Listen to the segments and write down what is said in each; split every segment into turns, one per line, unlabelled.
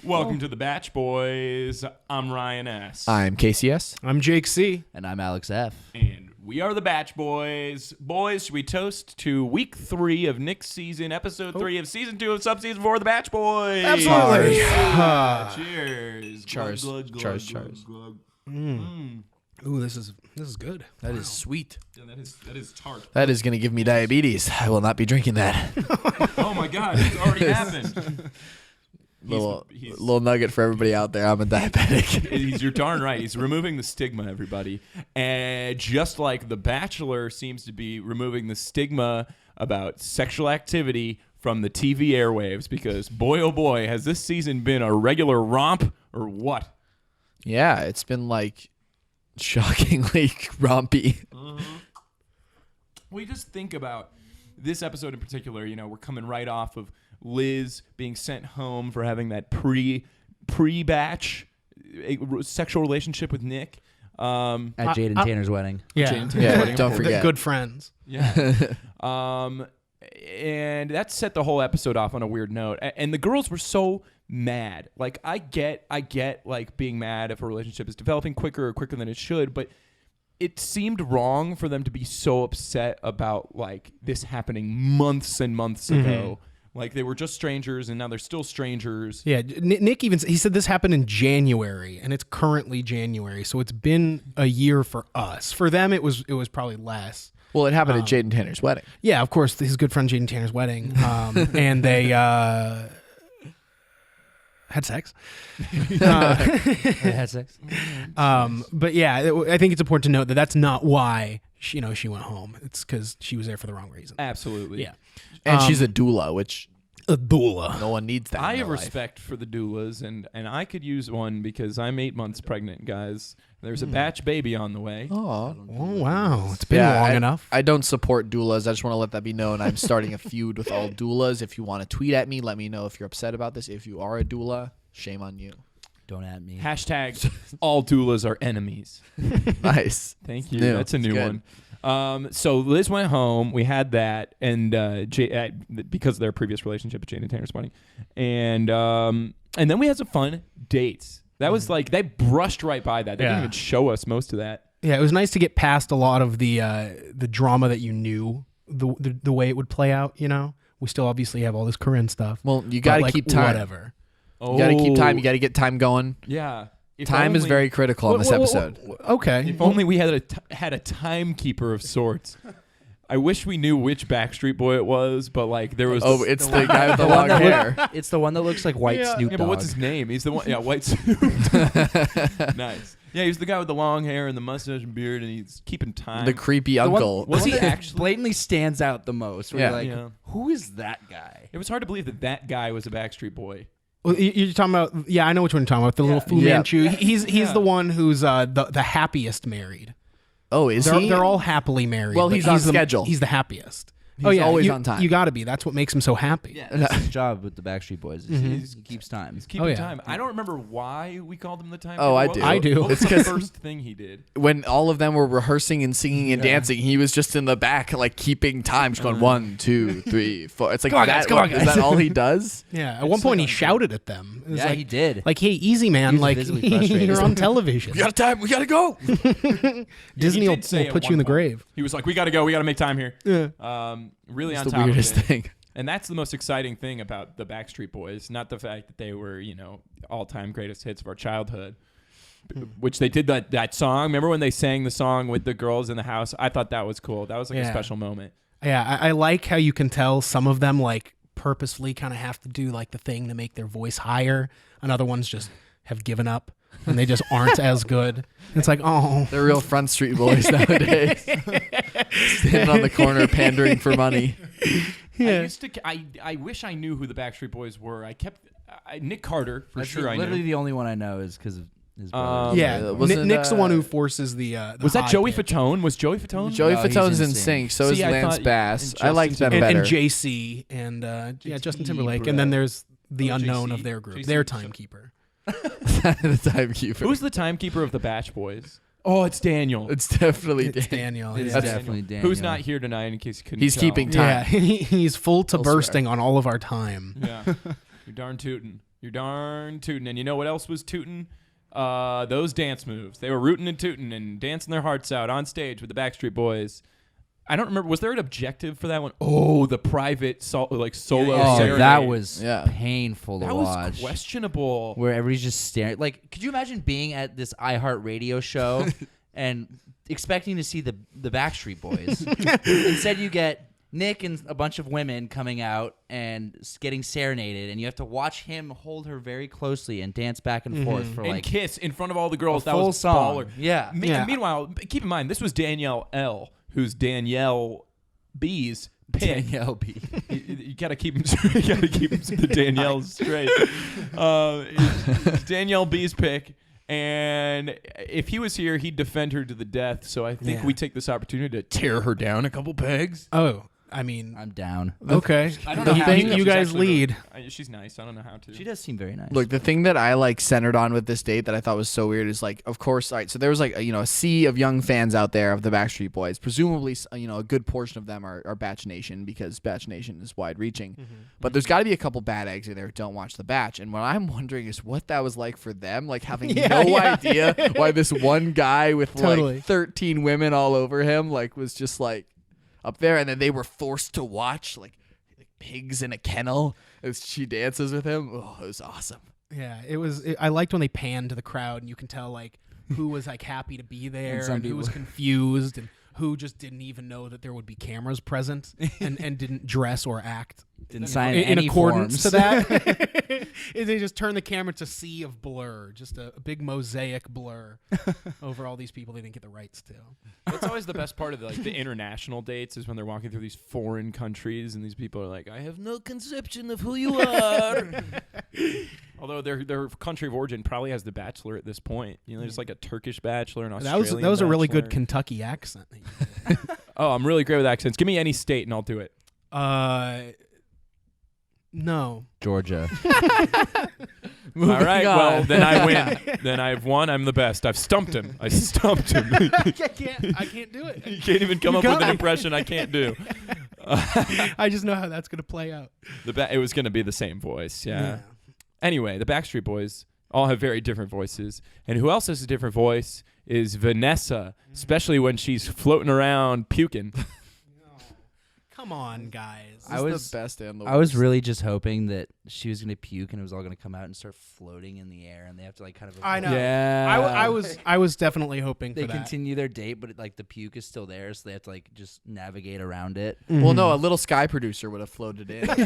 Welcome to the Batch Boys. I'm Ryan S.
I'm KCS.
I'm Jake C.
And I'm Alex F.
And we are the Batch Boys. Boys, should we toast to week 3 of Nick's season, episode 3 of season 2 of subseason 4 of the Batch Boys?
Absolutely.
Cheers.
Cheers.
Glug, glug,
Cheers.
glug,
Cheers.
glug.
Ooh, this is good.
That is sweet.
Yeah, that is tart.
That is going to give me diabetes. I will not be drinking that.
Oh my God, it's already happened.
Little nugget for everybody out there. I'm a diabetic.
You're darn right. He's removing the stigma, everybody. And just like The Bachelor seems to be removing the stigma about sexual activity from the TV airwaves, because boy, oh boy, has this season been a regular romp or what?
Yeah, it's been like shockingly rompy.
We just think about this episode in particular. You know, we're coming right off of Liz being sent home for having that pre-batch sexual relationship with Nick
At Jade and Tanner's wedding.
Yeah,
Jane Taylor's wedding,
don't
of course.
forget.
Good friends.
Yeah. And that set the whole episode off on a weird note. And the girls were so mad. Like, I get like being mad if a relationship is developing quicker than it should, but it seemed wrong for them to be so upset about like this happening months and months ago. Like, they were just strangers and now they're still strangers.
Yeah, Nick even he said this happened in January, and it's currently January, so it's been a year for us. For them, it was probably less.
Well, it happened at Jade and Tanner's wedding.
Yeah, of course, his good friend Jade and Tanner's wedding, and they had sex.
They had sex.
But yeah, I think it's important to note that that's not why she went home. It's because she was there for the wrong reason.
Absolutely.
Yeah.
And she's a doula, which
A doula.
no one needs that.
I
in
have
their life.
respect for the doulas, and I could use one because I'm 8 months pregnant, guys. There's a batch baby on the way.
Aw.
Oh wow, it's been long enough.
I don't support doulas. I just want to let that be known. I'm starting a feud with all doulas. If you want to tweet at me, let me know if you're upset about this. If you are a doula, shame on you.
Don't at me.
Hashtag all doulas are enemies.
Nice.
Thank you.
New.
That's a
It's
new
good.
one. So Liz went home. We had that, and because of their previous relationship at Jane and Tanner's wedding, and then we had some fun dates. That was like they brushed right by that. They didn't even show us most of that.
Yeah, it was nice to get past a lot of the drama that you knew the way it would play out. You know, we still obviously have all this Corinne stuff.
Well, you got to keep time.
Whatever.
You got to keep time. You got to get time going.
Yeah. If
Time is
only-
very critical in this episode.
Okay.
If only we had a timekeeper of sorts. I wish we knew which Backstreet Boy it was, but like there was.
Oh, it's the guy with the long hair.
It's the one that looks like white Snoop
Yeah,
Dogg.
but what's his name? He's the one. Yeah, White Snoop. Nice. Yeah, he's the guy with the long hair and the mustache and beard, and he's keeping time.
The creepy
The one-
uncle.
Was
the
he
one that
actually?
blatantly stands out the most? Where
Yeah.
you're like,
Yeah.
who is that guy?
It was hard to believe that guy was a Backstreet Boy.
Well, you're talking about? Yeah, I know which one you're talking about. The little Fu
Yeah.
Manchu. He's the one who's the happiest married.
Oh, is he?
They're all happily married.
Well,
but
he's on schedule.
He's the happiest.
He's always on time.
You got to be. That's what makes him so happy.
Yeah, that's his job with the Backstreet Boys. Is he keeps time.
He's keeping
yeah.
time. I don't remember why we called him the time.
Oh, I
What
do.
was-
I do.
What was
It's
the
'cause-
first thing he did?
When all of them were rehearsing and singing and dancing, he was just in the back, like keeping time, just going 1, 2, 3, 4. It's like
Come on, guys, come on,
is that all he does?
Yeah. At one point, he shouted at them. It was
Yeah,
like,
he did.
Like, hey, easy, man.
was
Like,
visibly frustrated.
you're on television.
We got time. We got to go.
Disney
He
will
did say at
put you
one
in the
point,
grave.
He was like, "We got to go. We got to make time here."
Yeah.
Really
It's
on
the
top
weirdest
of it.
thing.
And that's the most exciting thing about the Backstreet Boys, not the fact that they were, all-time greatest hits of our childhood, which they did that song. Remember when they sang the song with the girls in the house? I thought that was cool. That was like a
Yeah.
special moment.
Yeah, I like how you can tell some of them like purposefully kind of have to do like the thing to make their voice higher, and other ones just have given up and they just aren't as good. It's like, oh,
They're real Front Street boys nowadays. Standing on the corner pandering for money.
yeah.
I wish I knew who the Backstreet Boys were. Nick Carter for
That's
sure. I
literally
knew.
the only one I know is because of his brother.
Yeah,
wasn't,
Nick's the one who forces the.
Was that
high
Joey
pitch.
Fatone? Was Joey Fatone?
Joey
No, he's
Fatone's
in
in
sync.
sync. So is
See, I
Lance
thought-
Bass.
and
I liked
Justin
them better.
And JC and Justin Timberlake, and then there's the unknown
JC.
of their group,
JC.
their timekeeper.
The timekeeper.
Who's the timekeeper of the Batch Boys? Oh, it's Daniel.
It's definitely
It's Daniel.
It's
yeah.
definitely Daniel.
Who's not here tonight in case you couldn't
He's
tell.
keeping time.
Yeah, he's full to
Elsewhere.
bursting on all of our time.
Yeah. You're darn tootin'. You're darn tootin'. And you know what else was tootin'? Those dance moves. They were rootin' and tootin' and dancing their hearts out on stage with the Backstreet Boys. I don't remember. Was there an objective for that one? Oh, the private solo
Oh,
serenade.
that was
Yeah.
painful to
That
watch.
was questionable.
Where everybody's just staring. Like, could you imagine being at this iHeartRadio show and expecting to see the Backstreet Boys? Instead, you get Nick and a bunch of women coming out and getting serenaded, and you have to watch him hold her very closely and dance back and forth for
And
like
kiss in front of all the girls.
a
That
full
was
song.
baller.
Yeah.
Yeah.
Meanwhile, keep in mind, this was Danielle L., who's Danielle B's pick.
Danielle B.
You gotta keep him. You gotta keep him the Danielle straight. It's Danielle B's pick, and if he was here, he'd defend her to the death. So I think
Yeah.
we take this opportunity to tear her down a couple pegs.
Oh, I mean,
I'm down.
okay.
I don't
The
know how
thing
to.
you
She's
guys
actually
lead.
She's nice. I don't know how to.
She does seem very nice.
Look, the thing that I like centered on with this date that I thought was so weird is like, of course, all right. So there was like a sea of young fans out there of the Backstreet Boys. Presumably, a good portion of them are Batch Nation because Batch Nation is wide-reaching. But there's got to be a couple bad eggs in there who don't watch the Batch. And what I'm wondering is what that was like for them, like having idea why this one guy with
Totally.
like 13 women all over him like was just like up there, and then they were forced to watch like pigs in a kennel as she dances with him. Oh, it was awesome.
Yeah, it was. I liked when they panned to the crowd, and you can tell like who was like happy to be there,
some
and who was
people-
confused, and who just didn't even know that there would be cameras present, and didn't dress or act
Didn't sign
in
any
accordance
forms.
to that. They just turned the camera to sea of blur, just a big mosaic blur over all these people they didn't get the rights to.
It's always the best part of the international dates is when they're walking through these foreign countries and these people are like, I have no conception of who you are. Although their country of origin probably has the Bachelor at this point. There's like a Turkish Bachelor, an Australian
That was a really good
Bachelor.
Kentucky accent.
Oh, I'm really great with accents. Give me any state and I'll do it.
No.
Georgia.
All right,
on.
well, then I win. Then I've won. I'm the best. I've stumped him. I stumped him.
I can't do it.
You can't even come up with an impression I can't do.
I just know how that's gonna play out.
It was going to be the same voice, yeah. Anyway, the Backstreet Boys all have very different voices. And who else has a different voice is Vanessa, especially when she's floating around puking.
Come on, guys.
This is the best and the worst.
I was really just hoping that she was gonna puke and it was all gonna come out and start floating in the air, and they have to like kind of.
I know.
Yeah.
I was definitely hoping
They
for that.
continue their date, but like the puke is still there, so they have to like just navigate around it.
Well, no, a little Sky producer would have floated in. Like,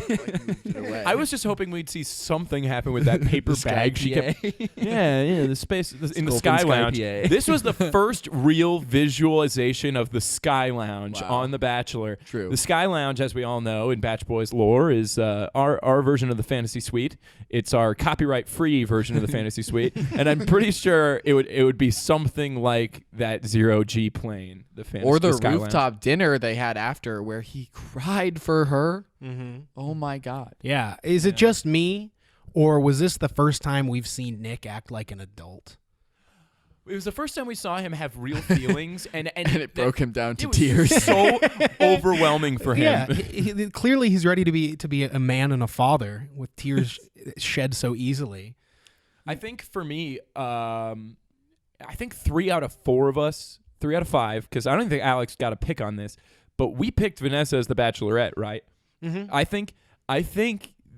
moved it away.
I was just hoping we'd see something happen with that paper
Sky
bag she kept.
PA.
Yeah, the space in the
Sculpin
Sky
Sky
Lounge.
PA.
This was the first real visualization of the Sky Lounge
Wow.
on The Bachelor.
True.
The Sky Lounge, as we all know in Batch Boys lore, is our version of the Fantasy Suite. It's our copyright-free version of the Fantasy Suite, and I'm pretty sure it would be something like that zero-G plane, the Fantasy
or the
Sky Lounge.
rooftop dinner they had after where he cried for her.
Mm-hmm.
Oh my God.
Yeah. Is it just me, or was this the first time we've seen Nick act like an adult?
It was the first time we saw him have real feelings, and
And it broke him down to
it was
tears.
so overwhelming for him.
Yeah. Clearly, he's ready to be a man and a father with tears shed so easily.
I think for me, I think 3 out of 4 of us, 3 out of 5, because I don't think Alex got a pick on this, but we picked Vanessa as the Bachelorette, right?
Mm-hmm.
I think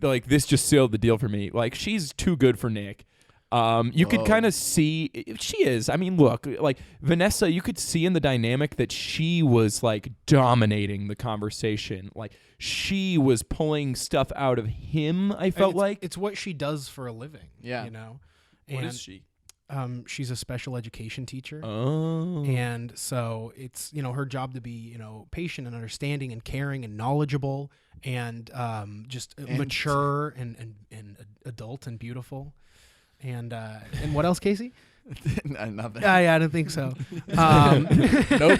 like this just sealed the deal for me. Like she's too good for Nick. You could kind of see she is. I mean, look, like Vanessa, you could see in the dynamic that she was like dominating the conversation. Like she was pulling stuff out of him. I felt like
it's what she does for a living.
Yeah.
You know.
what
And
is she?
she's a special education teacher.
Oh,
And so it's, her job to be, patient and understanding and caring and knowledgeable and just mature and adult and beautiful. And what else, Casey?
Nothing.
Yeah, I don't think so.
Nope.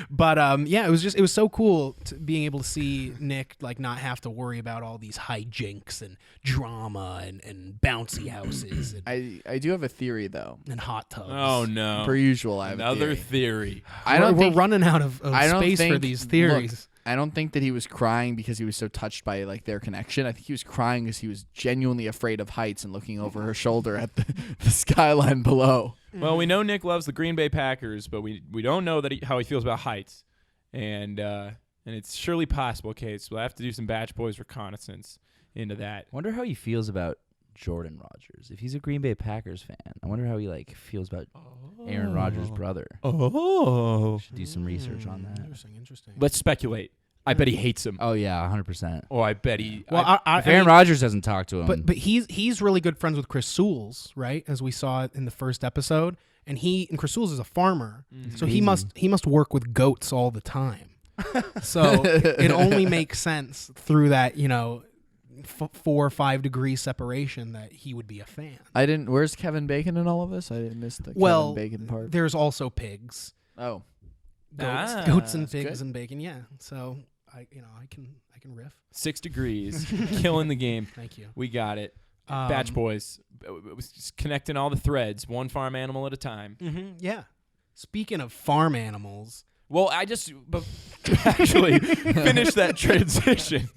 But yeah, it was so cool being able to see Nick like not have to worry about all these hijinks and drama and bouncy houses
I do have a theory though.
and hot tubs.
Oh no.
Per usual, I have
Another
a
theory.
We're running out of
I don't
space for
think-
these theories.
Look, I don't think that he was crying because he was so touched by like their connection. I think he was crying because he was genuinely afraid of heights and looking over her shoulder at the skyline below.
Well, we know Nick loves the Green Bay Packers, but we don't know that how he feels about heights, and it's surely possible, Case. We'll have to do some Batch Boys reconnaissance into that.
Wonder how he feels about Jordan Rodgers. If he's a Green Bay Packers fan, I wonder how he feels about Aaron Rodgers' brother.
Oh,
Should do some research on that.
Interesting.
let's speculate. I bet he hates him.
Oh yeah, 100%.
Oh, I bet he.
Well,
If Aaron Rodgers doesn't talk to him,
but he's really good friends with Chris Sewells, right? As we saw in the first episode, and Chris Sewells is a farmer, so he must work with goats all the time. So it only makes sense through that 4 or 5 degree separation that he would be a fan.
Where's Kevin Bacon in all of this? I didn't miss the
Well,
Kevin Bacon part.
there's also pigs,
Oh,
goats and
that's
pigs
good.
and bacon. Yeah, so I can riff.
6 degrees, killing the game.
Thank you.
We got it. Batch Boys. It was just connecting all the threads, one farm animal at a time.
Yeah. Speaking of farm animals,
Well, I just actually finish that transition.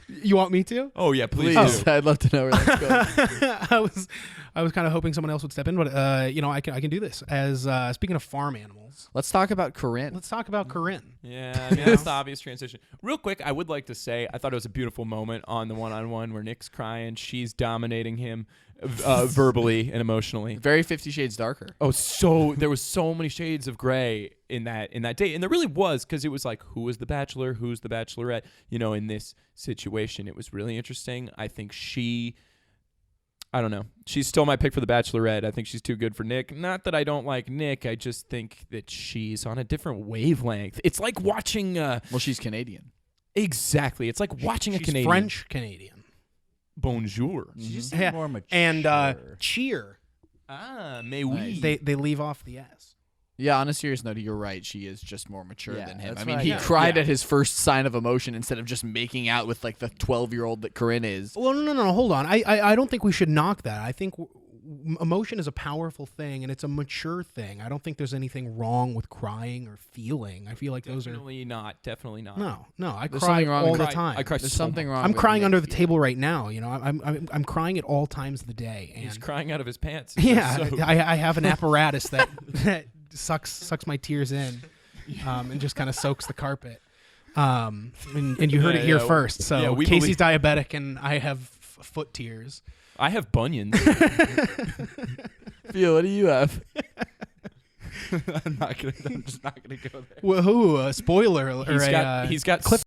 you want me to?
Oh yeah, please.
please.
do.
I'd love to know where that's going.
I was kind of hoping someone else would step in, but I can do this. As speaking of farm animals,
Let's talk about Corinne.
let's talk about Corinne.
Yeah, I mean, that's the obvious transition. Real quick, I would like to say I thought it was a beautiful moment on the one-on-one where Nick's crying, she's dominating him verbally and emotionally.
Very 50 Shades Darker.
Oh, so there was so many shades of gray in that date, and there really was, because it was like, who is the Bachelor, who's the Bachelorette? In this situation, it was really interesting. I think I don't know. She's still my pick for the Bachelorette. I think she's too good for Nick. Not that I don't like Nick. I just think that she's on a different wavelength. It's like watching.
Well, she's Canadian.
Exactly. It's like watching a
She's
Canadian.
French Canadian.
Bonjour.
she just
Yeah.
seemed more mature.
And cheer.
Mais oui.
They leave off the S.
Yeah, on a serious note, you're right. She is just more mature
Yeah,
than him.
that's
I mean,
what I
he
got.
cried
Yeah.
at his first sign of emotion instead of just making out with like the 12-year-old that Corinne is.
Well, no, hold on. I don't think we should knock that. I think emotion is a powerful thing, and it's a mature thing. I don't think there's anything wrong with crying or feeling. I feel like those are
Definitely not. Definitely not.
no. I
There's
cry
something wrong
all
with
the
cry-
time.
I cry
There's
so
something
much.
wrong.
I'm
with
crying
Nick
under the
feeling.
table right now. I'm crying at all times of the day. And
He's crying out of his pants.
yeah,
So-
I have an apparatus that sucks my tears in, and just kind of soaks the carpet. And you heard it here
Yeah,
first. So
yeah, we
Casey's diabetic, and I have foot tears.
I have bunions.
Phil, what do you have?
I'm just not gonna go there.
Woohoo! A spoiler or
He's got cliff